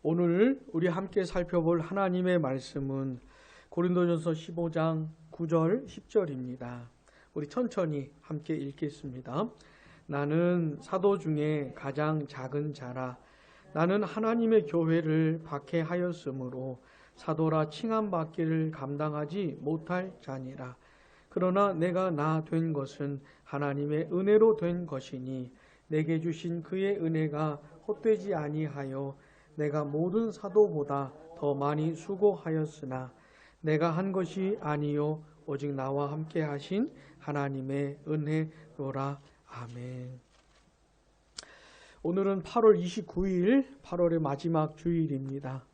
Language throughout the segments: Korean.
오늘 우리 함께 살펴볼 하나님의 말씀은 고린도전서 15장 9절 10절입니다. 우리 천천히 함께 읽겠습니다. 나는 사도 중에 가장 작은 자라. 나는 하나님의 교회를 박해하였으므로 사도라 칭함받기를 감당하지 못할 자니라. 그러나 내가 나 된 것은 하나님의 은혜로 된 것이니 내게 주신 그의 은혜가 헛되지 아니하여 내가 모든 사도보다 더 많이 수고하였으나 내가 한 것이 아니요 오직 나와 함께 하신 하나님의 은혜로라. 아멘. 오늘은 8월 29일, 8월의 마지막 주일입니다.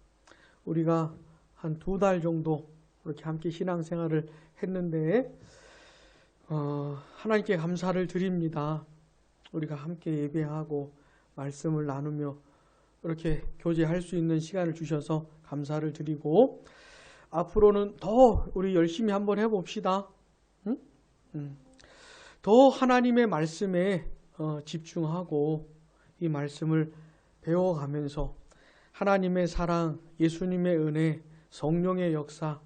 우리가 한 2달 정도 이렇게 함께 신앙생활을 했는데 하나님께 감사를 드립니다. 우리가 함께 예배하고 말씀을 나누며 이렇게 교제할 수 있는 시간을 주셔서 감사를 드리고 앞으로는 더 우리 열심히 한번 해봅시다. 더 하나님의 말씀에 집중하고 이 말씀을 배워가면서 하나님의 사랑, 예수님의 은혜, 성령의 역사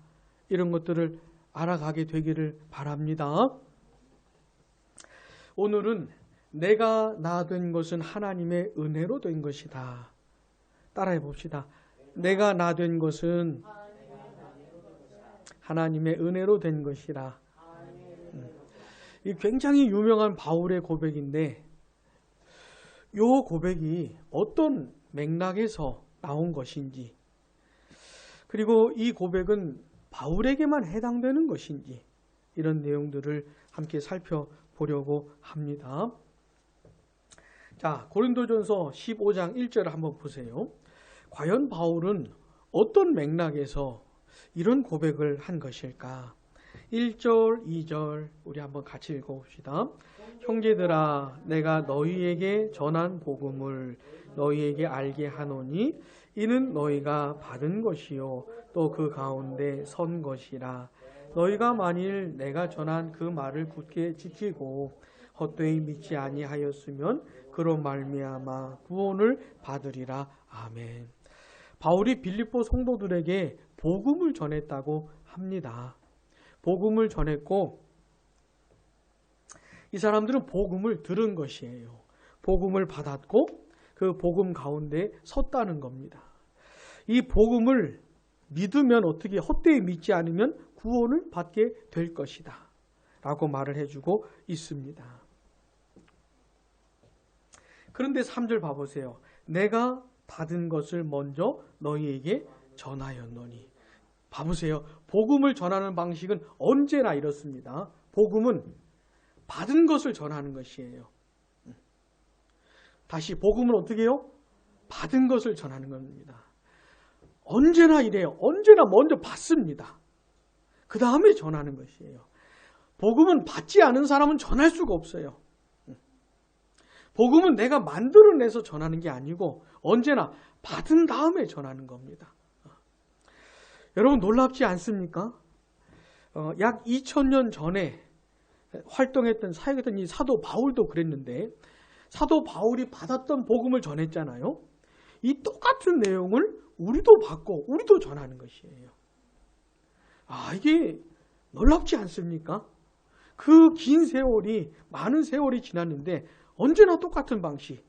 이런 것들을 알아가게 되기를 바랍니다. 오늘은 내가 나 된 것은 하나님의 은혜로 된 것이다. 따라해 봅시다. 내가 나 된 것은 하나님의 은혜로 된 것이라. 이 굉장히 유명한 바울의 고백인데 이 고백이 어떤 맥락에서 나온 것인지 그리고 이 고백은 바울에게만 해당되는 것인지 이런 내용들을 함께 살펴보려고 합니다. 자, 고린도전서 15장 1절을 한번 보세요. 과연 바울은 어떤 맥락에서 이런 고백을 한 것일까? 1절, 2절 우리 한번 같이 읽어봅시다. 형제들아, 내가 너희에게 전한 복음을 너희에게 알게 하노니 이는 너희가 받은 것이요 또 그 가운데 선 것이라. 너희가 만일 내가 전한 그 말을 굳게 지키고 헛되이 믿지 아니하였으면 그로 말미암아 구원을 받으리라. 아멘. 바울이 빌립보 성도들에게 복음을 전했다고 합니다. 복음을 전했고 이 사람들은 복음을 들은 것이에요. 복음을 받았고 그 복음 가운데 섰다는 겁니다. 이 복음을 믿으면 어떻게 헛되이 믿지 않으면 구원을 받게 될 것이다 라고 말을 해주고 있습니다. 그런데 3절 봐보세요. 내가 받은 것을 먼저 너희에게 전하였노니. 봐보세요. 복음을 전하는 방식은 언제나 이렇습니다. 복음은 받은 것을 전하는 것이에요. 다시 복음은 어떻게 해요? 받은 것을 전하는 겁니다. 언제나 이래요. 언제나 먼저 받습니다. 그 다음에 전하는 것이에요. 복음은 받지 않은 사람은 전할 수가 없어요. 복음은 내가 만들어내서 전하는 게 아니고 언제나 받은 다음에 전하는 겁니다. 여러분 놀랍지 않습니까? 약 2000년 전에 활동했던 사역했던 이 사도 바울도 그랬는데 사도 바울이 받았던 복음을 전했잖아요. 이 똑같은 내용을 우리도 받고 우리도 전하는 것이에요. 이게 놀랍지 않습니까? 그 긴 세월이 많은 세월이 지났는데 언제나 똑같은 방식,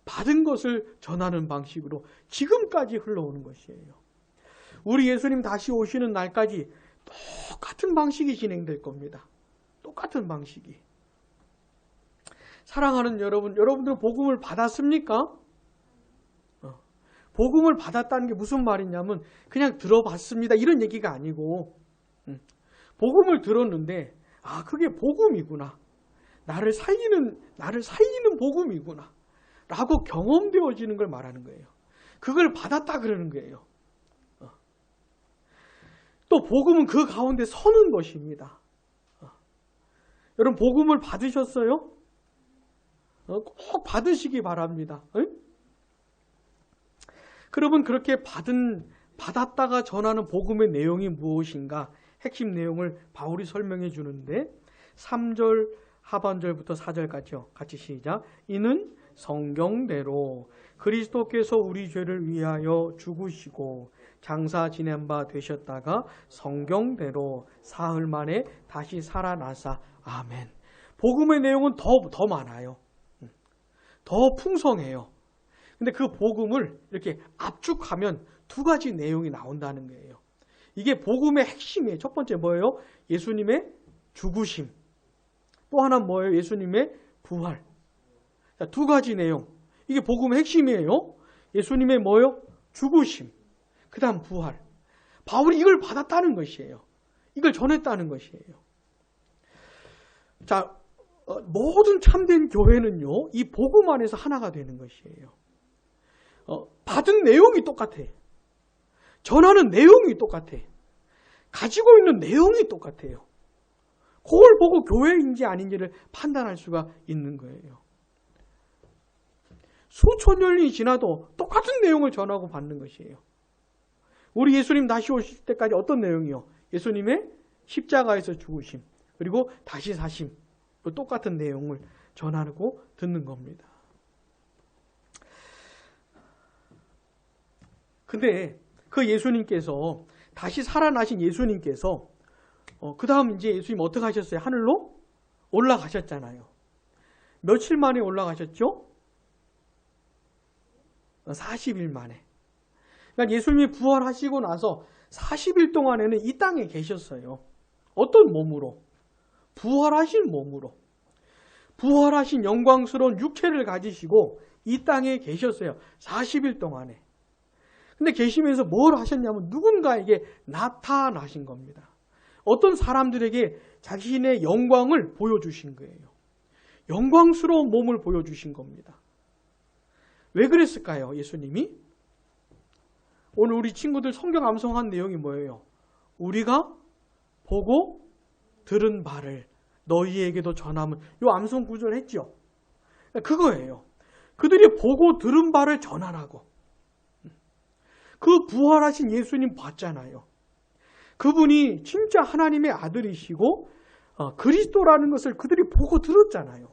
받은 것을 전하는 방식으로 지금까지 흘러오는 것이에요. 우리 예수님 다시 오시는 날까지 똑같은 방식이 진행될 겁니다. 똑같은 방식이. 사랑하는 여러분, 여러분들은 복음을 받았습니까? 복음을 받았다는 게 무슨 말이냐면 그냥 들어봤습니다 이런 얘기가 아니고 복음을 들었는데 그게 복음이구나. 나를 살리는 복음이구나 라고 경험되어지는 걸 말하는 거예요. 그걸 받았다 그러는 거예요. 또 복음은 그 가운데 서는 것입니다. 여러분 복음을 받으셨어요? 꼭 받으시기 바랍니다. 그러면 그렇게 받았다가 전하는 복음의 내용이 무엇인가? 핵심 내용을 바울이 설명해 주는데 3절 하반절부터 4절까지요. 같이 시작. 이는 성경대로 그리스도께서 우리 죄를 위하여 죽으시고 장사 지낸 바 되셨다가 성경대로 사흘 만에 다시 살아나사. 아멘. 복음의 내용은 더 많아요. 더 풍성해요. 근데 그 복음을 이렇게 압축하면 두 가지 내용이 나온다는 거예요. 이게 복음의 핵심이에요. 첫 번째 뭐예요? 예수님의 죽으심. 또 하나 뭐예요? 예수님의 부활. 자, 두 가지 내용. 이게 복음의 핵심이에요. 예수님의 뭐예요? 죽으심. 그 다음 부활. 바울이 이걸 받았다는 것이에요. 이걸 전했다는 것이에요. 자, 모든 참된 교회는요, 이 복음 안에서 하나가 되는 것이에요. 받은 내용이 똑같아. 전하는 내용이 똑같아. 가지고 있는 내용이 똑같아요. 그걸 보고 교회인지 아닌지를 판단할 수가 있는 거예요. 수천 년이 지나도 똑같은 내용을 전하고 받는 것이에요. 우리 예수님 다시 오실 때까지 어떤 내용이요? 예수님의 십자가에서 죽으심, 그리고 다시 사심, 똑같은 내용을 전하고 듣는 겁니다. 근데 그 예수님께서, 다시 살아나신 예수님께서 그 다음 이제 예수님 어떻게 하셨어요? 하늘로 올라가셨잖아요. 며칠 만에 올라가셨죠? 40일 만에. 그러니까 예수님이 부활하시고 나서 40일 동안에는 이 땅에 계셨어요. 어떤 몸으로? 부활하신 몸으로. 부활하신 영광스러운 육체를 가지시고 이 땅에 계셨어요. 40일 동안에. 근데 계시면서 뭘 하셨냐면 누군가에게 나타나신 겁니다. 어떤 사람들에게 자신의 영광을 보여주신 거예요. 영광스러운 몸을 보여주신 겁니다. 왜 그랬을까요? 예수님이? 오늘 우리 친구들 성경 암송한 내용이 뭐예요? 우리가 보고 들은 바를 너희에게도 전함은, 이 암송 구절 했죠? 그거예요. 그들이 보고 들은 바를 전하라고. 그 부활하신 예수님 봤잖아요. 그분이 진짜 하나님의 아들이시고 그리스도라는 것을 그들이 보고 들었잖아요.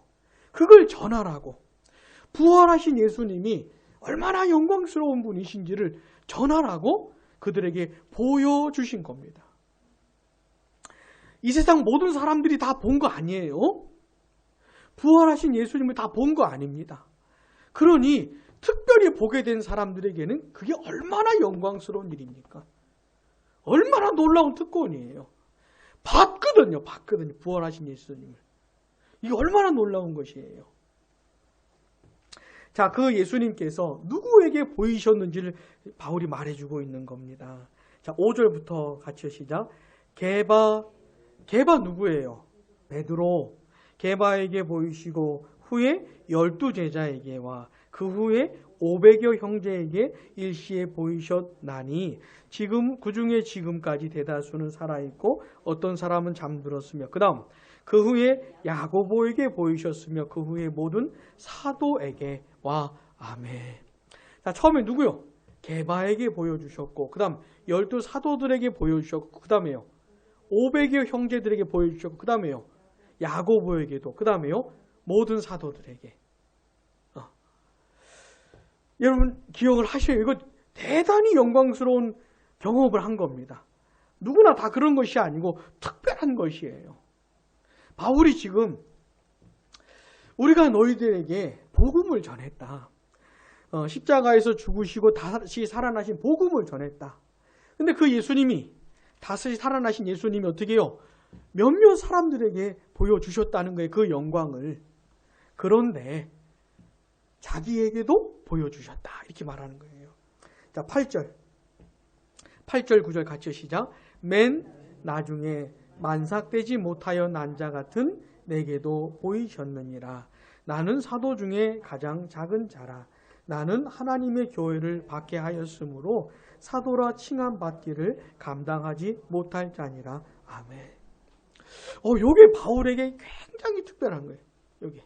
그걸 전하라고. 부활하신 예수님이 얼마나 영광스러운 분이신지를 전하라고 그들에게 보여주신 겁니다. 이 세상 모든 사람들이 다 본 거 아니에요. 부활하신 예수님을 다 본 거 아닙니다. 그러니 특별히 보게 된 사람들에게는 그게 얼마나 영광스러운 일입니까? 얼마나 놀라운 특권이에요. 봤거든요. 부활하신 예수님을. 이게 얼마나 놀라운 것이에요. 자, 그 예수님께서 누구에게 보이셨는지를 바울이 말해주고 있는 겁니다. 자, 5절부터 같이 시작. 게바 누구예요? 베드로. 게바에게 보이시고 후에 12제자에게와 그 후에 500여 형제에게 일시에 보이셨나니 지금 그 중에 지금까지 대다수는 살아있고 어떤 사람은 잠들었으며 그 다음 그 후에 야고보에게 보이셨으며 그 후에 모든 사도에게 와. 아멘. 자, 처음에 누구요? 게바에게 보여주셨고 그 다음 12사도들에게 보여주셨고 그 다음에요 500여 형제들에게 보여주셨고 그 다음에요 야고보에게도 그 다음에요 모든 사도들에게. 여러분 기억을 하셔요. 이거 대단히 영광스러운 경험을 한 겁니다. 누구나 다 그런 것이 아니고 특별한 것이에요. 바울이 지금 우리가 너희들에게 복음을 전했다. 십자가에서 죽으시고 다시 살아나신 복음을 전했다. 근데 그 예수님이, 다시 살아나신 예수님이 어떻게 해요? 몇몇 사람들에게 보여주셨다는 거예요. 그 영광을. 그런데 자기에게도 보여주셨다. 이렇게 말하는 거예요. 자, 8절 9절 같이 시작. 맨 나중에 만삭되지 못하여 난 자 같은 내게도 보이셨느니라. 나는 사도 중에 가장 작은 자라. 나는 하나님의 교회를 받게 하였으므로 사도라 칭함 받기를 감당하지 못할 자니라. 아멘. 요게 바울에게 굉장히 특별한 거예요. 요게.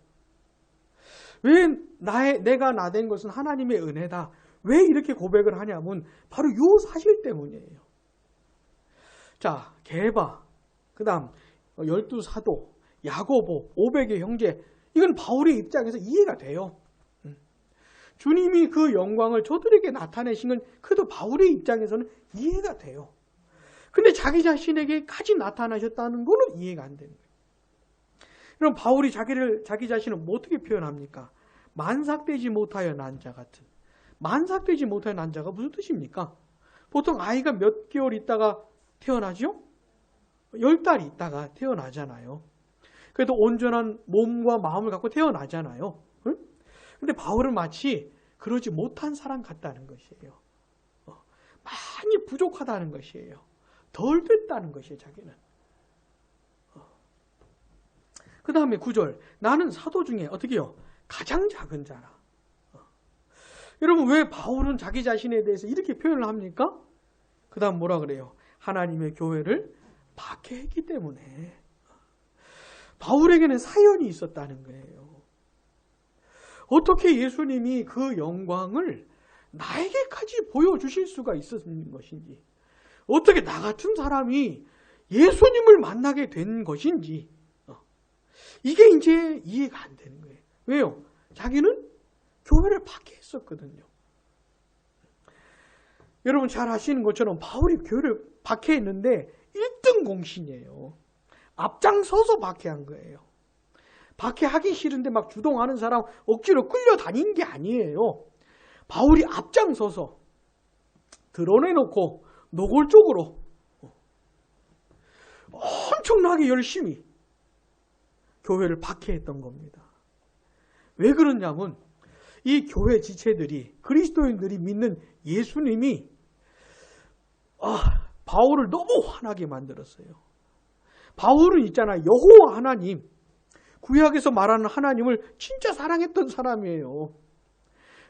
왜 내가 나 된 것은 하나님의 은혜다. 왜 이렇게 고백을 하냐면 바로 요 사실 때문이에요. 자, 게바, 그 다음 12사도, 야고보, 500의 형제, 이건 바울의 입장에서 이해가 돼요. 주님이 그 영광을 저들에게 나타내신 건 그래도 바울의 입장에서는 이해가 돼요. 근데 자기 자신에게까지 나타나셨다는 거는 이해가 안 되는 거예요. 그럼 바울이 자기 자신을 어떻게 표현합니까? 만삭되지 못하여 난 자 같은. 만삭되지 못하여 난 자가 무슨 뜻입니까? 보통 아이가 몇 개월 있다가 태어나죠? 10달 있다가 태어나잖아요. 그래도 온전한 몸과 마음을 갖고 태어나잖아요. 응? 근데 바울은 마치 그러지 못한 사람 같다는 것이에요. 많이 부족하다는 것이에요. 덜 됐다는 것이에요, 자기는. 그 다음에 9절. 나는 사도 중에 어떻게 해요? 가장 작은 자라. 여러분, 왜 바울은 자기 자신에 대해서 이렇게 표현을 합니까? 그 다음 뭐라 그래요? 하나님의 교회를 박해했기 때문에. 바울에게는 사연이 있었다는 거예요. 어떻게 예수님이 그 영광을 나에게까지 보여주실 수가 있었는 것인지, 어떻게 나 같은 사람이 예수님을 만나게 된 것인지, 이게 이제 이해가 안 되는 거예요. 왜요? 자기는 교회를 박해했었거든요. 여러분 잘 아시는 것처럼 바울이 교회를 박해했는데 1등 공신이에요. 앞장서서 박해한 거예요. 박해하기 싫은데 막 주동하는 사람 억지로 끌려다닌 게 아니에요. 바울이 앞장서서 드러내놓고 노골적으로 엄청나게 열심히 교회를 박해했던 겁니다. 왜 그러냐면 이 교회 지체들이, 그리스도인들이 믿는 예수님이 바울을 너무 화나게 만들었어요. 바울은 있잖아요. 여호와 하나님, 구약에서 말하는 하나님을 진짜 사랑했던 사람이에요.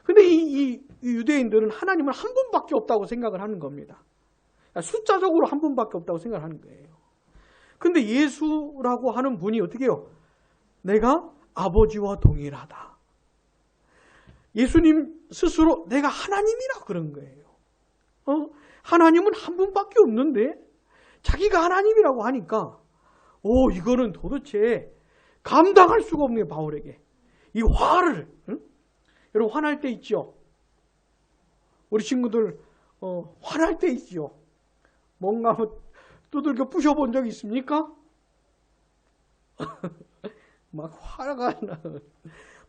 근데 이 유대인들은 하나님을 한 분밖에 없다고 생각을 하는 겁니다. 숫자적으로 한 분밖에 없다고 생각을 하는 거예요. 근데 예수라고 하는 분이 어떻게 해요? 내가 아버지와 동일하다. 예수님 스스로 내가 하나님이라 그런 거예요. 하나님은 한 분밖에 없는데 자기가 하나님이라고 하니까 이거는 도대체 감당할 수가 없네요. 바울에게. 이 화를. 여러분 화날 때 있죠? 우리 친구들 화날 때 있죠? 뭔가 두들겨 부셔본 적 있습니까? 막 화가 나.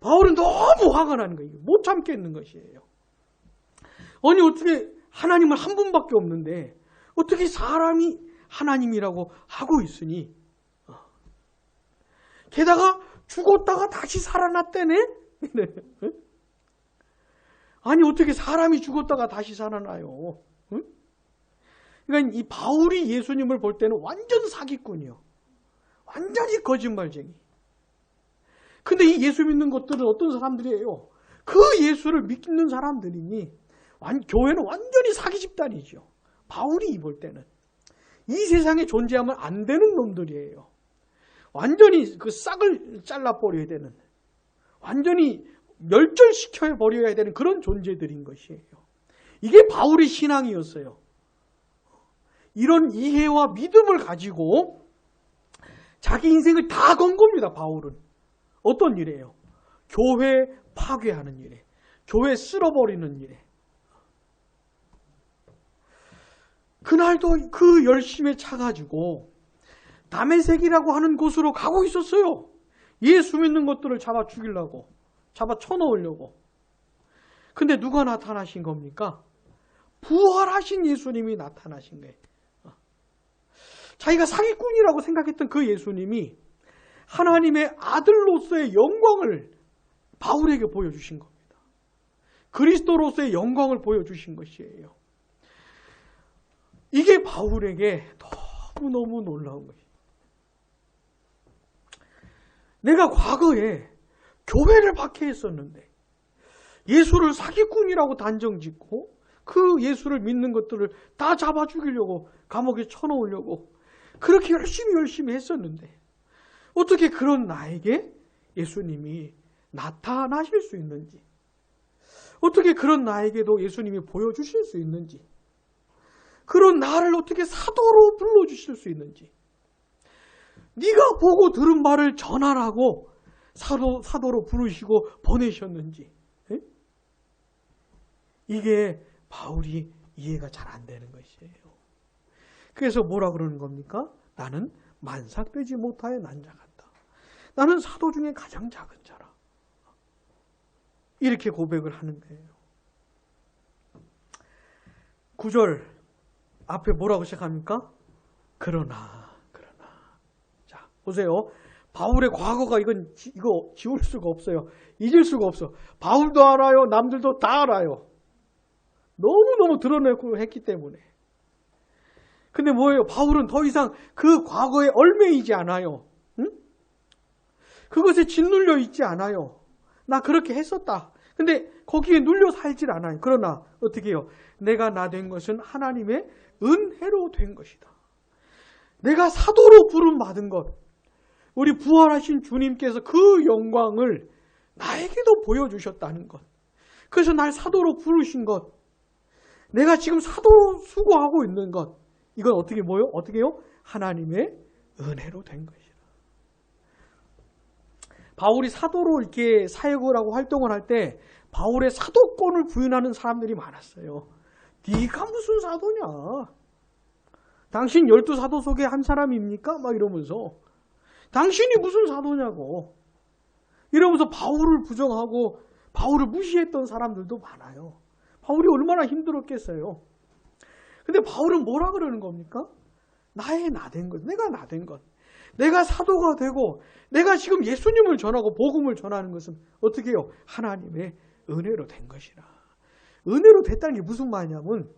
바울은 너무 화가 나는 거예요. 못 참겠는 것이에요. 아니 어떻게 하나님은 한 분밖에 없는데 어떻게 사람이 하나님이라고 하고 있으니 게다가 죽었다가 다시 살아났다네? 아니 어떻게 사람이 죽었다가 다시 살아나요? 그러니까 이 바울이 예수님을 볼 때는 완전 사기꾼이요. 완전히 거짓말쟁이. 근데 이 예수 믿는 것들은 어떤 사람들이에요? 그 예수를 믿는 사람들이니 교회는 완전히 사기 집단이죠. 바울이 볼 때는. 이 세상에 존재하면 안 되는 놈들이에요. 완전히 그 싹을 잘라버려야 되는, 완전히 멸절시켜 버려야 되는 그런 존재들인 것이에요. 이게 바울의 신앙이었어요. 이런 이해와 믿음을 가지고 자기 인생을 다 건 겁니다. 바울은. 어떤 일이에요? 교회 파괴하는 일에, 교회 쓸어버리는 일에. 그날도 그 열심에 차가지고 다메섹이라고 하는 곳으로 가고 있었어요. 예수 믿는 것들을 잡아 죽이려고, 잡아 쳐넣으려고. 근데 누가 나타나신 겁니까? 부활하신 예수님이 나타나신 거예요. 자기가 사기꾼이라고 생각했던 그 예수님이 하나님의 아들로서의 영광을 바울에게 보여주신 겁니다. 그리스도로서의 영광을 보여주신 것이에요. 이게 바울에게 너무너무 놀라운 것이에요. 내가 과거에 교회를 박해했었는데 예수를 사기꾼이라고 단정짓고 그 예수를 믿는 것들을 다 잡아 죽이려고 감옥에 쳐넣으려고 그렇게 열심히 했었는데 어떻게 그런 나에게 예수님이 나타나실 수 있는지, 어떻게 그런 나에게도 예수님이 보여주실 수 있는지, 그런 나를 어떻게 사도로 불러주실 수 있는지, 네가 보고 들은 말을 전하라고 사도로 부르시고 보내셨는지, 이게 바울이 이해가 잘 안 되는 것이에요. 그래서 뭐라 그러는 겁니까? 나는 만삭되지 못하여 난자간다. 나는 사도 중에 가장 작은 자라. 이렇게 고백을 하는 거예요. 9절 앞에 뭐라고 시작합니까? 그러나. 자, 보세요. 바울의 과거가 이거 지울 수가 없어요. 잊을 수가 없어. 바울도 알아요. 남들도 다 알아요. 너무너무 드러내고 했기 때문에. 근데 뭐예요? 바울은 더 이상 그 과거에 얽매이지 않아요. 응? 그것에 짓눌려 있지 않아요. 나 그렇게 했었다. 근데 거기에 눌려 살질 않아요. 그러나 어떻게 해요? 내가 나 된 것은 하나님의 은혜로 된 것이다. 내가 사도로 부름 받은 것. 우리 부활하신 주님께서 그 영광을 나에게도 보여주셨다는 것. 그래서 날 사도로 부르신 것. 내가 지금 사도로 수고하고 있는 것. 이건 어떻게 뭐요? 어떻게 해요? 하나님의 은혜로 된 것이다. 바울이 사도로 이렇게 사역을 하고 활동을 할 때 바울의 사도권을 부인하는 사람들이 많았어요. 네가 무슨 사도냐? 당신 12사도 속에 한 사람입니까? 막 이러면서 당신이 무슨 사도냐고 이러면서 바울을 부정하고 바울을 무시했던 사람들도 많아요. 바울이 얼마나 힘들었겠어요. 근데 바울은 뭐라 그러는 겁니까? 나의 나된 것, 내가 나된 것. 내가 사도가 되고 내가 지금 예수님을 전하고 복음을 전하는 것은 어떻게 해요? 하나님의 은혜로 된 것이라. 은혜로 됐다는 게 무슨 말이냐면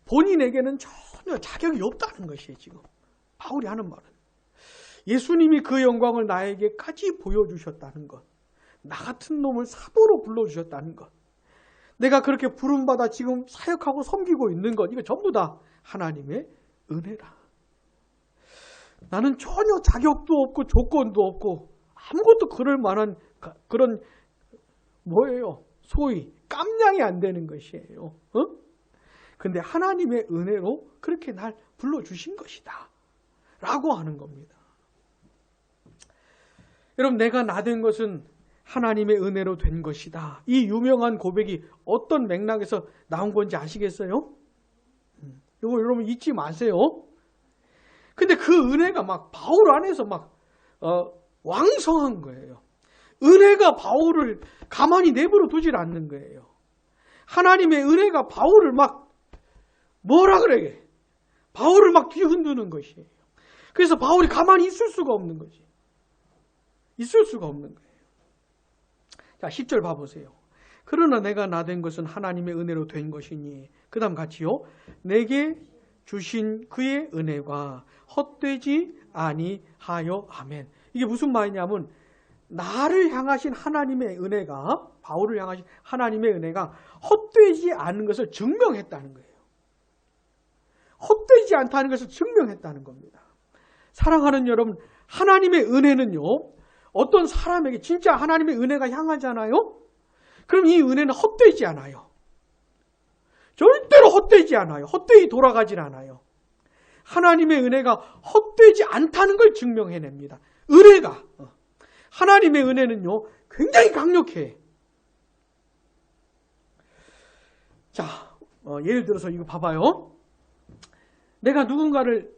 본인에게는 전혀 자격이 없다는 것이에요. 지금 바울이 하는 말은. 예수님이 그 영광을 나에게까지 보여주셨다는 것. 나 같은 놈을 사도로 불러주셨다는 것. 내가 그렇게 부름받아 지금 사역하고 섬기고 있는 것. 이거 전부 다 하나님의 은혜라. 나는 전혀 자격도 없고 조건도 없고 아무것도 그럴 만한 그런 뭐예요? 소위 깜냥이 안 되는 것이에요. 근데 하나님의 은혜로 그렇게 날 불러주신 것이다. 라고 하는 겁니다. 여러분, 내가 나 된 것은 하나님의 은혜로 된 것이다. 이 유명한 고백이 어떤 맥락에서 나온 건지 아시겠어요? 이거 여러분 잊지 마세요. 근데 그 은혜가 막 바울 안에서 막 왕성한 거예요. 은혜가 바울을 가만히 내버려 두질 않는 거예요. 하나님의 은혜가 바울을 막 뭐라 그래? 바울을 막 뒤흔드는 것이에요. 그래서 바울이 가만히 있을 수가 없는 거지. 있을 수가 없는 거예요. 자, 10절 봐보세요. 그러나 내가 나 된 것은 하나님의 은혜로 된 것이니 그 다음 같이요. 내게 주신 그의 은혜가 헛되지 아니하여 아멘. 이게 무슨 말이냐면 나를 향하신 하나님의 은혜가 바울을 향하신 하나님의 은혜가 헛되지 않은 것을 증명했다는 거예요. 헛되지 않다는 것을 증명했다는 겁니다. 사랑하는 여러분, 하나님의 은혜는요. 어떤 사람에게 진짜 하나님의 은혜가 향하잖아요. 그럼 이 은혜는 헛되지 않아요. 절대로 헛되지 않아요. 헛되이 돌아가질 않아요. 하나님의 은혜가 헛되지 않다는 걸 증명해냅니다. 은혜가. 하나님의 은혜는요. 굉장히 강력해. 자, 예를 들어서 이거 봐봐요. 내가 누군가를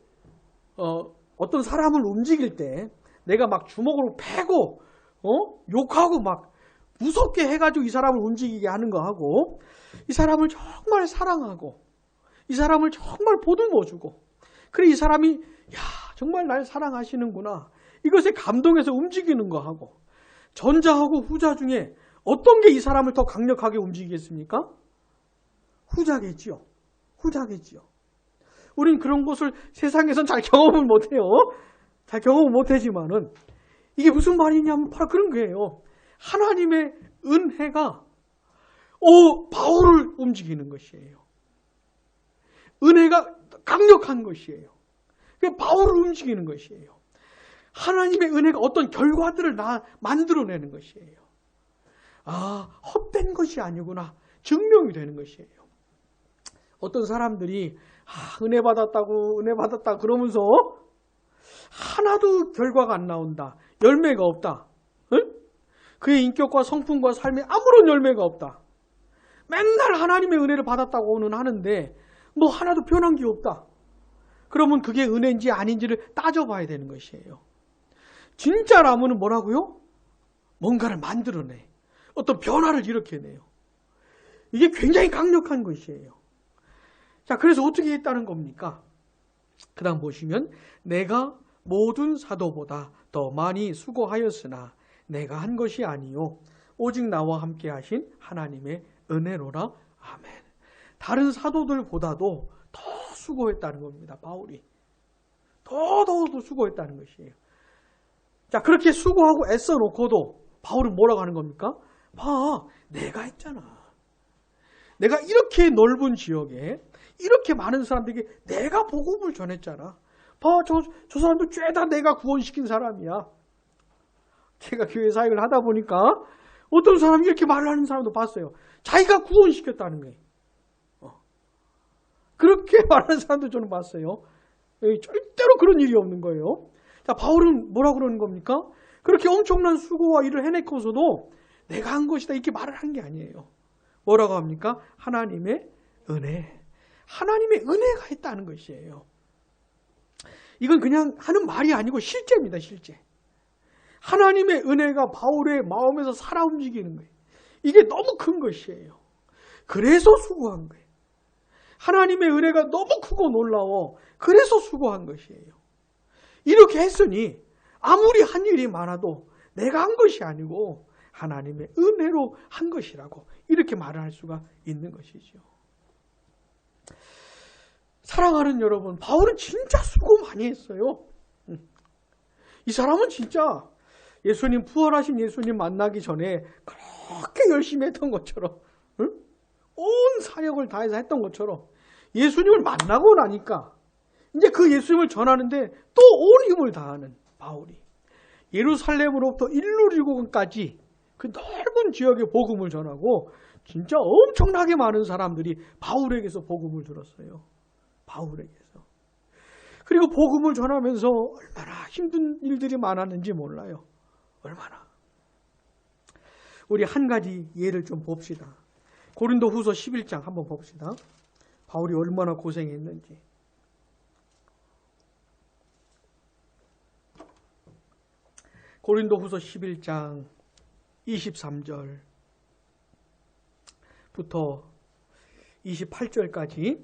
어떤 사람을 움직일 때 내가 막 주먹으로 패고 욕하고 막 무섭게 해가지고 이 사람을 움직이게 하는 거 하고 이 사람을 정말 사랑하고 이 사람을 정말 보듬어주고 그래 이 사람이 야 정말 날 사랑하시는구나 이것에 감동해서 움직이는 거 하고 전자하고 후자 중에 어떤 게 이 사람을 더 강력하게 움직이겠습니까? 후자겠지요. 후자겠지요. 우린 그런 것을 세상에선 잘 경험을 못해요. 잘 경험을 못하지만은 이게 무슨 말이냐면 바로 그런 거예요. 하나님의 은혜가 바울을 움직이는 것이에요. 은혜가 강력한 것이에요. 바울을 움직이는 것이에요. 하나님의 은혜가 어떤 결과들을 만들어내는 것이에요. 아, 헛된 것이 아니구나. 증명이 되는 것이에요. 어떤 사람들이 은혜 받았다 그러면서 하나도 결과가 안 나온다. 열매가 없다. 응? 그의 인격과 성품과 삶에 아무런 열매가 없다. 맨날 하나님의 은혜를 받았다고는 하는데 뭐 하나도 변한 게 없다. 그러면 그게 은혜인지 아닌지를 따져봐야 되는 것이에요. 진짜라면 뭐라고요? 뭔가를 만들어내. 어떤 변화를 일으켜내요. 이게 굉장히 강력한 것이에요. 자, 그래서 어떻게 했다는 겁니까? 그 다음 보시면 내가 모든 사도보다 더 많이 수고하였으나 내가 한 것이 아니요 오직 나와 함께 하신 하나님의 은혜로라. 아멘. 다른 사도들보다도 더 수고했다는 겁니다. 바울이. 더 수고했다는 것이에요. 자, 그렇게 수고하고 애써 놓고도 바울은 뭐라고 하는 겁니까? 봐, 내가 했잖아. 내가 이렇게 넓은 지역에 이렇게 많은 사람들에게 내가 복음을 전했잖아. 봐, 저 사람들 죄다 내가 구원시킨 사람이야. 제가 교회 사역을 하다 보니까 어떤 사람이 이렇게 말하는 사람도 봤어요. 자기가 구원시켰다는 거예요. 그렇게 말하는 사람도 저는 봤어요. 절대로 그런 일이 없는 거예요. 자, 바울은 뭐라고 그러는 겁니까? 그렇게 엄청난 수고와 일을 해내고서도 내가 한 것이다 이렇게 말을 한 게 아니에요. 뭐라고 합니까? 하나님의 은혜. 하나님의 은혜가 있다는 것이에요. 이건 그냥 하는 말이 아니고 실제입니다. 실제. 하나님의 은혜가 바울의 마음에서 살아 움직이는 거예요. 이게 너무 큰 것이에요. 그래서 수고한 거예요. 하나님의 은혜가 너무 크고 놀라워. 그래서 수고한 것이에요. 이렇게 했으니 아무리 한 일이 많아도 내가 한 것이 아니고 하나님의 은혜로 한 것이라고 이렇게 말을 할 수가 있는 것이죠. 사랑하는 여러분, 바울은 진짜 수고 많이 했어요. 이 사람은 진짜 예수님, 부활하신 예수님 만나기 전에 그렇게 열심히 했던 것처럼, 온 사력을 다해서 했던 것처럼 예수님을 만나고 나니까 이제 그 예수님을 전하는데 또 온 힘을 다하는 바울이 예루살렘으로부터 일루리고까지 그 넓은 지역에 복음을 전하고 진짜 엄청나게 많은 사람들이 바울에게서 복음을 들었어요. 바울에게서. 그리고 복음을 전하면서 얼마나 힘든 일들이 많았는지 몰라요. 얼마나. 우리 한 가지 예를 좀 봅시다. 고린도후서 11장 한번 봅시다. 바울이 얼마나 고생했는지. 고린도후서 11장 23절부터 28절까지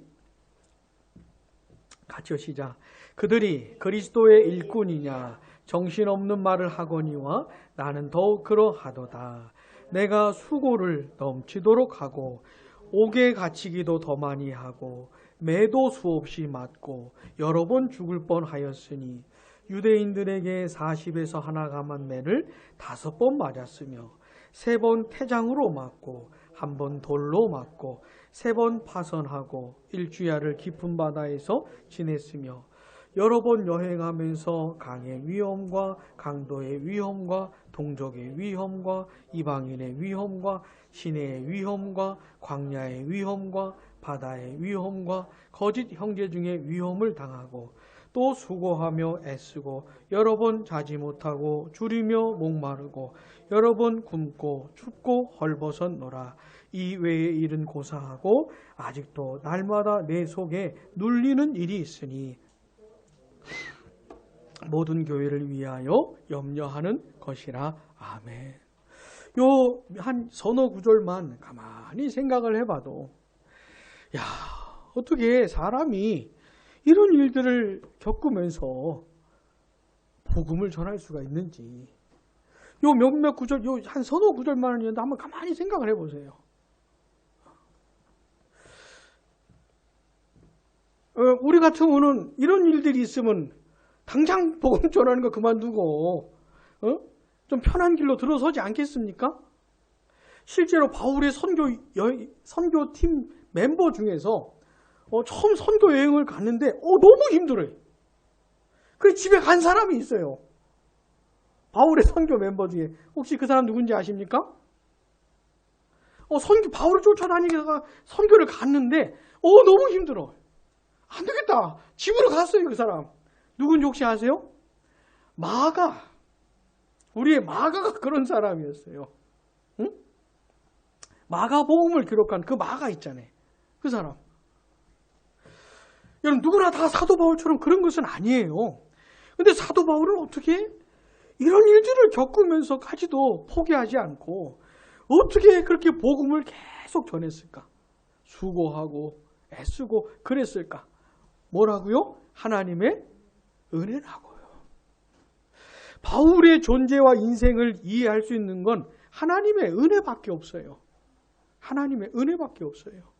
같이 시작. 그들이 그리스도의 일꾼이냐 정신없는 말을 하거니와 나는 더욱 그러하도다. 내가 수고를 넘치도록 하고 옥에 갇히기도 더 많이 하고 매도 수없이 맞고 여러 번 죽을 뻔하였으니 유대인들에게 40에서 하나 감한 매를 5번 맞았으며 3번 태장으로 맞고 1번 돌로 맞고 3번 파선하고 일주야를 깊은 바다에서 지냈으며 여러 번 여행하면서 강의 위험과 강도의 위험과 동족의 위험과 이방인의 위험과 시내의 위험과 광야의 위험과 바다의 위험과 거짓 형제 중에 위험을 당하고 또 수고하며 애쓰고 여러 번 자지 못하고 줄이며 목마르고 여러 번 굶고 춥고 헐벗었노라. 이 외의 일은 고사하고 아직도 날마다 내 속에 눌리는 일이 있으니 모든 교회를 위하여 염려하는 것이라. 아멘. 요 한 서너 구절만 가만히 생각을 해봐도 야, 어떻게 사람이 이런 일들을 겪으면서 복음을 전할 수가 있는지 요 몇몇 구절, 요 한 서너 구절만 있는데 한번 가만히 생각을 해보세요. 우리 같으면은 이런 일들이 있으면 당장 복음 전하는 거 그만두고 좀 편한 길로 들어서지 않겠습니까? 실제로 바울의 선교팀 멤버 중에서 처음 선교 여행을 갔는데 너무 힘들어요. 그래서 집에 간 사람이 있어요. 바울의 선교 멤버 중에 혹시 그 사람 누군지 아십니까? 바울을 쫓아다니다가 선교를 갔는데 너무 힘들어. 안 되겠다. 집으로 갔어요, 그 사람. 누군지 혹시 아세요? 우리의 마가가 그런 사람이었어요. 응? 마가복음을 기록한 그 마가 있잖아요. 그 사람. 여러분 누구나 다 사도 바울처럼 그런 것은 아니에요. 근데 사도 바울은 어떻게 이런 일들을 겪으면서까지도 포기하지 않고 어떻게 그렇게 복음을 계속 전했을까? 수고하고 애쓰고 그랬을까? 뭐라고요? 하나님의 은혜라고요. 바울의 존재와 인생을 이해할 수 있는 건 하나님의 은혜밖에 없어요. 하나님의 은혜밖에 없어요.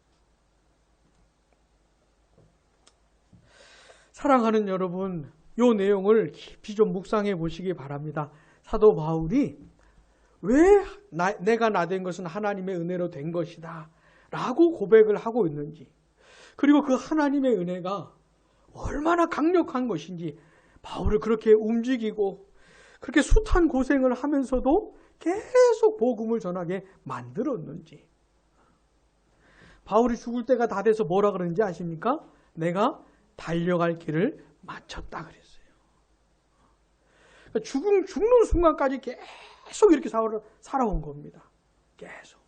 사랑하는 여러분, 이 내용을 깊이 좀 묵상해 보시기 바랍니다. 사도 바울이 왜 내가 나 된 것은 하나님의 은혜로 된 것이다 라고 고백을 하고 있는지, 그리고 그 하나님의 은혜가 얼마나 강력한 것인지, 바울을 그렇게 움직이고 그렇게 숱한 고생을 하면서도 계속 복음을 전하게 만들었는지. 바울이 죽을 때가 다 돼서 뭐라 그러는지 아십니까? 내가 달려갈 길을 마쳤다 그랬어요. 죽는 순간까지 계속 이렇게 살아온 겁니다. 계속.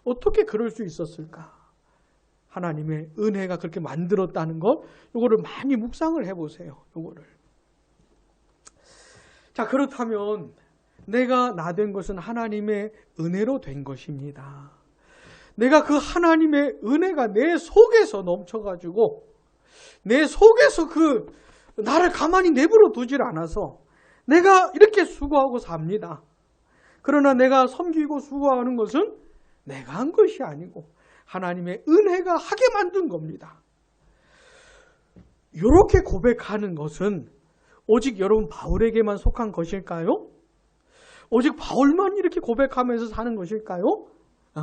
어떻게 그럴 수 있었을까? 하나님의 은혜가 그렇게 만들었다는 것, 요거를 많이 묵상을 해보세요. 요거를. 자, 그렇다면 내가 나 된 것은 하나님의 은혜로 된 것입니다. 내가 그 하나님의 은혜가 내 속에서 넘쳐가지고 내 속에서 나를 가만히 내버려 두질 않아서 내가 이렇게 수고하고 삽니다. 그러나 내가 섬기고 수고하는 것은 내가 한 것이 아니고 하나님의 은혜가 하게 만든 겁니다. 이렇게 고백하는 것은 오직 여러분 바울에게만 속한 것일까요? 오직 바울만 이렇게 고백하면서 사는 것일까요?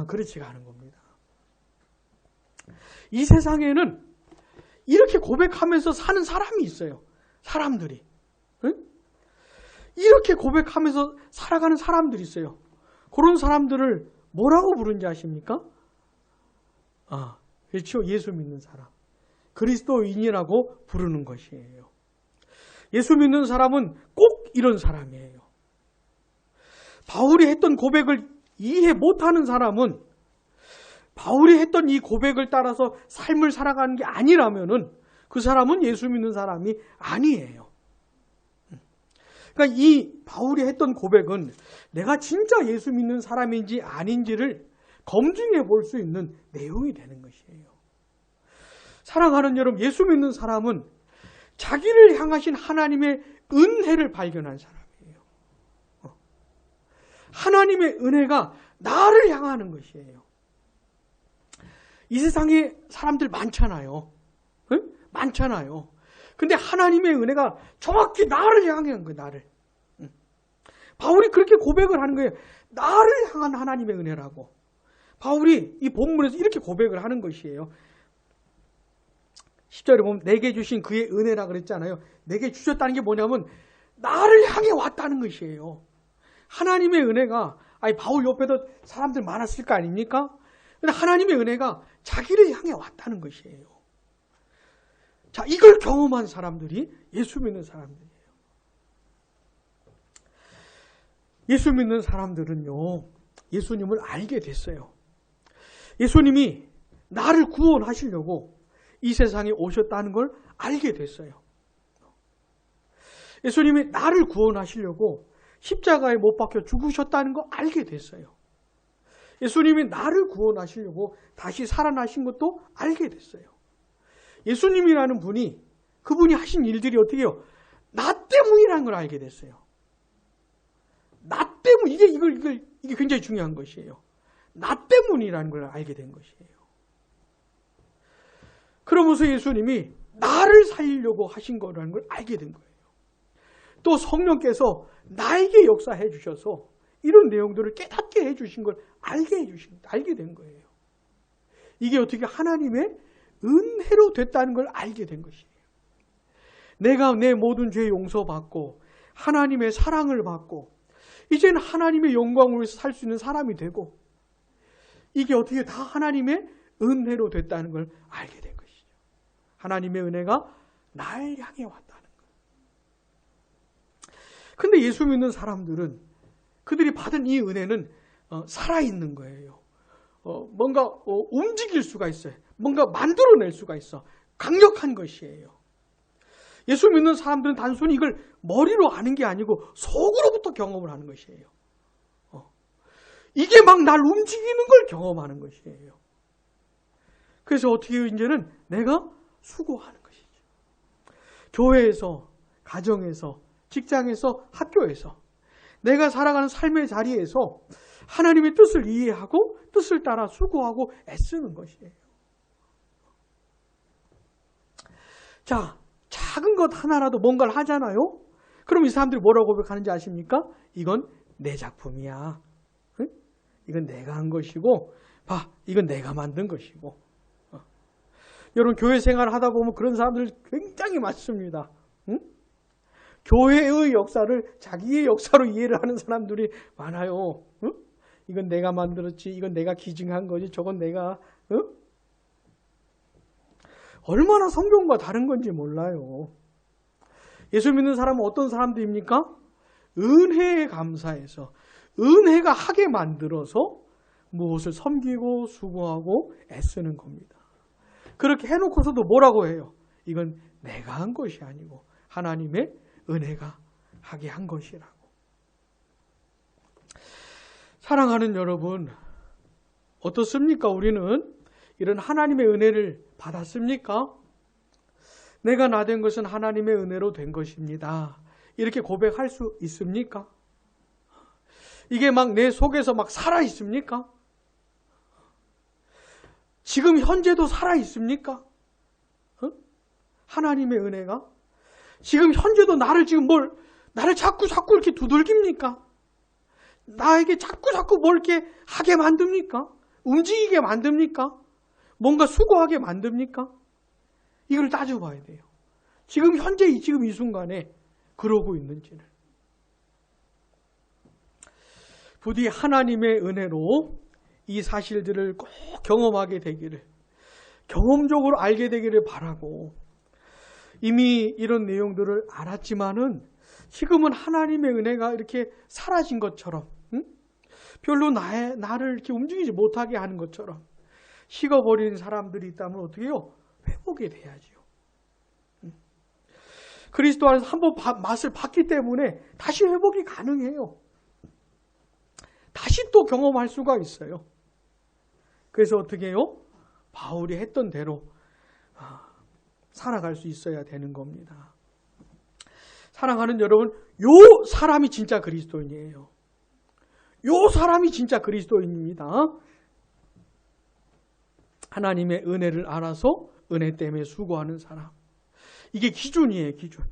그렇지가 않은 겁니다. 이 세상에는 이렇게 고백하면서 사는 사람이 있어요. 사람들이. 응? 이렇게 고백하면서 살아가는 사람들이 있어요. 그런 사람들을 뭐라고 부르는지 아십니까? 그렇죠. 예수 믿는 사람. 그리스도인이라고 부르는 것이에요. 예수 믿는 사람은 꼭 이런 사람이에요. 바울이 했던 고백을 이해 못하는 사람은 바울이 했던 이 고백을 따라서 삶을 살아가는 게 아니라면은 그 사람은 예수 믿는 사람이 아니에요. 그러니까 이 바울이 했던 고백은 내가 진짜 예수 믿는 사람인지 아닌지를 검증해 볼 수 있는 내용이 되는 것이에요. 사랑하는 여러분, 예수 믿는 사람은 자기를 향하신 하나님의 은혜를 발견한 사람이에요. 하나님의 은혜가 나를 향하는 것이에요. 이 세상에 사람들 많잖아요. 응? 많잖아요. 근데 하나님의 은혜가 정확히 나를 향한 거예요. 나를. 바울이 그렇게 고백을 하는 거예요. 나를 향한 하나님의 은혜라고. 바울이 이 본문에서 이렇게 고백을 하는 것이에요. 10절에 보면 내게 주신 그의 은혜라 그랬잖아요. 내게 주셨다는 게 뭐냐면 나를 향해 왔다는 것이에요. 하나님의 은혜가, 바울 옆에도 사람들 많았을 거 아닙니까? 근데 하나님의 은혜가 자기를 향해 왔다는 것이에요. 자, 이걸 경험한 사람들이 예수 믿는 사람들이에요. 예수 믿는 사람들은요, 예수님을 알게 됐어요. 예수님이 나를 구원하시려고 이 세상에 오셨다는 걸 알게 됐어요. 예수님이 나를 구원하시려고 십자가에 못 박혀 죽으셨다는 거 알게 됐어요. 예수님이 나를 구원하시려고 다시 살아나신 것도 알게 됐어요. 예수님이라는 분이, 그분이 하신 일들이 어떻게 해요? 나 때문이라는 걸 알게 됐어요. 나 때문, 이게 굉장히 중요한 것이에요. 나 때문이라는 걸 알게 된 것이에요. 그러면서 예수님이 나를 살리려고 하신 거라는 걸 알게 된 거예요. 또 성령께서 나에게 역사해 주셔서 이런 내용들을 깨닫게 해 주신 걸 알게 된 거예요. 이게 어떻게 하나님의 은혜로 됐다는 걸 알게 된 것이에요. 내가 내 모든 죄 용서받고 하나님의 사랑을 받고 이제는 하나님의 영광을 위해서 살 수 있는 사람이 되고, 이게 어떻게 다 하나님의 은혜로 됐다는 걸 알게 된 것이죠. 하나님의 은혜가 날 향해 왔다는 거예요. 근데 예수 믿는 사람들은 그들이 받은 이 은혜는 살아있는 거예요. 뭔가 움직일 수가 있어요. 뭔가 만들어낼 수가 있어. 강력한 것이에요. 예수 믿는 사람들은 단순히 이걸 머리로 아는 게 아니고 속으로부터 경험을 하는 것이에요. 이게 막 날 움직이는 걸 경험하는 것이에요. 그래서 어떻게 해요? 이제는 내가 수고하는 것이죠. 교회에서, 가정에서, 직장에서, 학교에서 내가 살아가는 삶의 자리에서 하나님의 뜻을 이해하고 뜻을 따라 수고하고 애쓰는 것이에요. 자, 작은 것 하나라도 뭔가를 하잖아요. 그럼 이 사람들이 뭐라고 고백하는지 아십니까? 이건 내 작품이야. 응? 이건 내가 한 것이고, 봐, 이건 내가 만든 것이고. 여러분 교회 생활을 하다 보면 그런 사람들 굉장히 많습니다. 응? 교회의 역사를 자기의 역사로 이해를 하는 사람들이 많아요. 응? 이건 내가 만들었지, 이건 내가 기증한 거지, 저건 내가 얼마나 성경과 다른 건지 몰라요. 예수 믿는 사람은 어떤 사람들입니까? 은혜에 감사해서 은혜가 하게 만들어서 무엇을 섬기고 수고하고 애쓰는 겁니다. 그렇게 해놓고서도 뭐라고 해요? 이건 내가 한 것이 아니고 하나님의 은혜가 하게 한 것이라고. 사랑하는 여러분, 어떻습니까? 우리는 이런 하나님의 은혜를 받았습니까? 내가 나 된 것은 하나님의 은혜로 된 것입니다. 이렇게 고백할 수 있습니까? 이게 막 내 속에서 막 살아 있습니까? 지금 현재도 살아 있습니까? 하나님의 은혜가? 지금 현재도 나를 자꾸 이렇게 두들깁니까? 나에게 자꾸 뭘 이렇게 하게 만듭니까? 움직이게 만듭니까? 뭔가 수고하게 만듭니까? 이걸 따져봐야 돼요. 지금 현재 지금 이 순간에 그러고 있는지를. 부디 하나님의 은혜로 이 사실들을 꼭 경험하게 되기를, 경험적으로 알게 되기를 바라고, 이미 이런 내용들을 알았지만은 지금은 하나님의 은혜가 이렇게 사라진 것처럼, 별로 나를 이렇게 움직이지 못하게 하는 것처럼 식어버린 사람들이 있다면 어떻게 해요? 회복이 돼야지요. 그리스도 안에서 한번 맛을 봤기 때문에 다시 회복이 가능해요. 다시 또 경험할 수가 있어요. 그래서 어떻게 해요? 바울이 했던 대로 살아갈 수 있어야 되는 겁니다. 사랑하는 여러분, 요 사람이 진짜 그리스도인이에요. 요 사람이 진짜 그리스도인입니다. 하나님의 은혜를 알아서 은혜 때문에 수고하는 사람. 이게 기준이에요, 기준.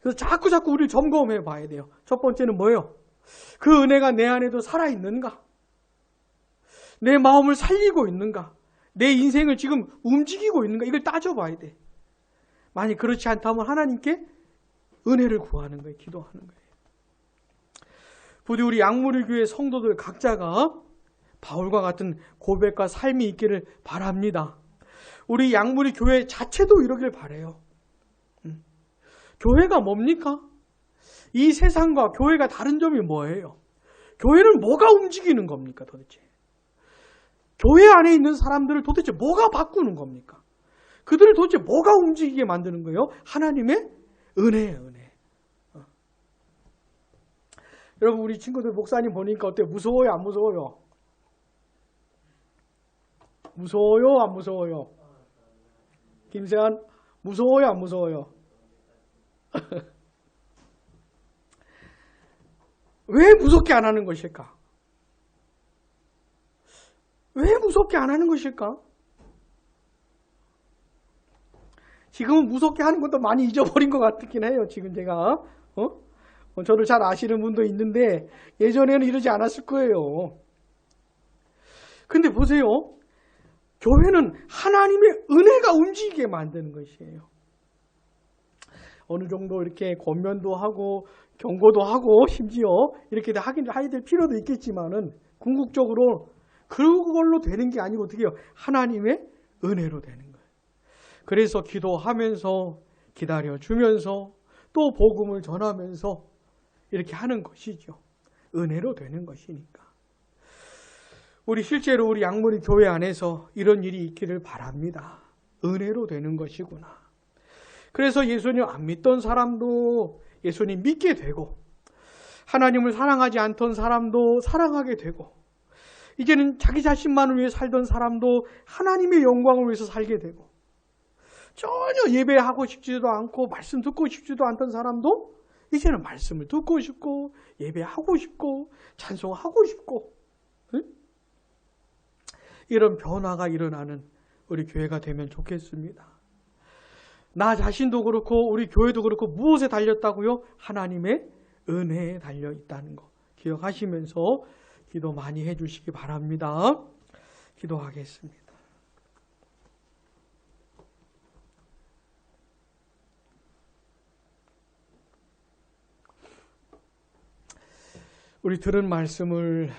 그래서 자꾸 우리를 점검해 봐야 돼요. 첫 번째는 뭐예요? 그 은혜가 내 안에도 살아있는가? 내 마음을 살리고 있는가? 내 인생을 지금 움직이고 있는가? 이걸 따져봐야 돼. 만약 그렇지 않다면 하나님께 은혜를 구하는 거예요. 기도하는 거예요. 부디 우리 양무리교회 성도들 각자가 바울과 같은 고백과 삶이 있기를 바랍니다. 우리 양무리교회 자체도 이러길 바라요. 교회가 뭡니까? 이 세상과 교회가 다른 점이 뭐예요? 교회는 뭐가 움직이는 겁니까 도대체? 교회 안에 있는 사람들을 도대체 뭐가 바꾸는 겁니까? 그들을 도대체 뭐가 움직이게 만드는 거예요? 하나님의 은혜예요, 은혜. 여러분 우리 친구들 목사님 보니까 어때요? 무서워요, 안 무서워요? 무서워요, 안 무서워요? 김세한 무서워요, 안 무서워요? 왜 무섭게 안 하는 것일까? 왜 무섭게 안 하는 것일까? 지금은 무섭게 하는 것도 많이 잊어버린 것 같긴 해요. 지금 제가 저를 잘 아시는 분도 있는데 예전에는 이러지 않았을 거예요. 근데 보세요. 교회는 하나님의 은혜가 움직이게 만드는 것이에요. 어느 정도 이렇게 권면도 하고 경고도 하고 심지어 이렇게 하게 될 필요도 있겠지만은 궁극적으로 그걸로 되는 게 아니고 어떻게 해요? 하나님의 은혜로 되는 거예요. 그래서 기도하면서 기다려주면서 또 복음을 전하면서 이렇게 하는 것이죠. 은혜로 되는 것이니까. 우리 실제로 우리 양문리 교회 안에서 이런 일이 있기를 바랍니다. 은혜로 되는 것이구나. 그래서 예수님 안 믿던 사람도 예수님 믿게 되고, 하나님을 사랑하지 않던 사람도 사랑하게 되고, 이제는 자기 자신만을 위해 살던 사람도 하나님의 영광을 위해서 살게 되고, 전혀 예배하고 싶지도 않고 말씀 듣고 싶지도 않던 사람도 이제는 말씀을 듣고 싶고 예배하고 싶고 찬송하고 싶고, 응? 이런 변화가 일어나는 우리 교회가 되면 좋겠습니다. 나 자신도 그렇고 우리 교회도 그렇고 무엇에 달렸다고요? 하나님의 은혜에 달려 있다는 거 기억하시면서 기도 많이 해주시기 바랍니다. 기도하겠습니다. 우리 들은 말씀을